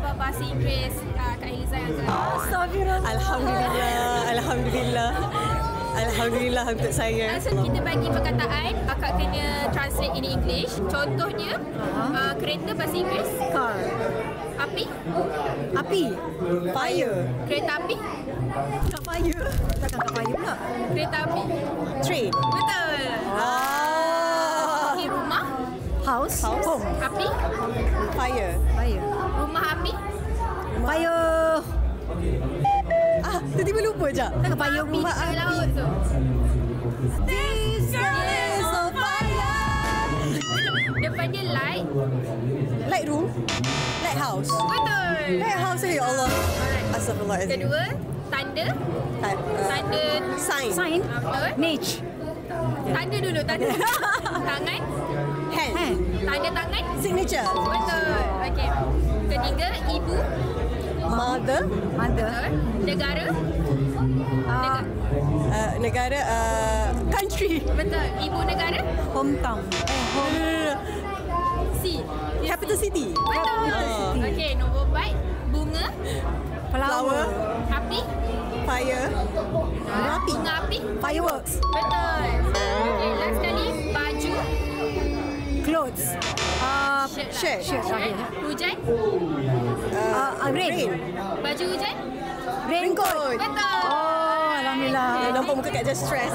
khabar bahasa Inggeris Kak Eliza yang gelar? Astagfirullah. Alhamdulillah untuk saya. So kita bagi perkataan, akak kena translate in English. Contohnya, kereta bahasa Inggeris. Car. Api. Fire. Kereta api. Kat fire. Takkan kat fire pula. Kereta api. Train. Betul. Okay, rumah. House. Home. Api. Fire. Rumah api. Fire. Tiba-tiba lupa je. Takkan fire Api rumah di laut tu. This girl is on fire. Depan dia light. Lightroom. Lighthouse. Betul. Lighthouse ya Allah. Alright. Astagfirullahaladzim. Kedua, tanda. Tanda. Sign. Betul. Mage. Tanda dulu, tanda. Tangan. Hand. Tanda tangan. Signature. Betul. Okey. Ketiga, ibu. Mother. Betul. Negara. Negara. Country. Betul. Ibu negara. Hometown. C. Capital city. Betul. Okey, nombor 4. Bunga. Flower. Api. Fire. Api. Bunga api. Fireworks. Betul. Okey, last kali. Baju. Clothes. Shirt. Hujan. Rain. Baju hujan. Raincoat. Betul. Oh, alhamdulillah. Nampak muka Kak just stress.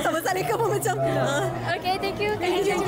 Sama Salika pun macam. Okey, thank you. Thank you.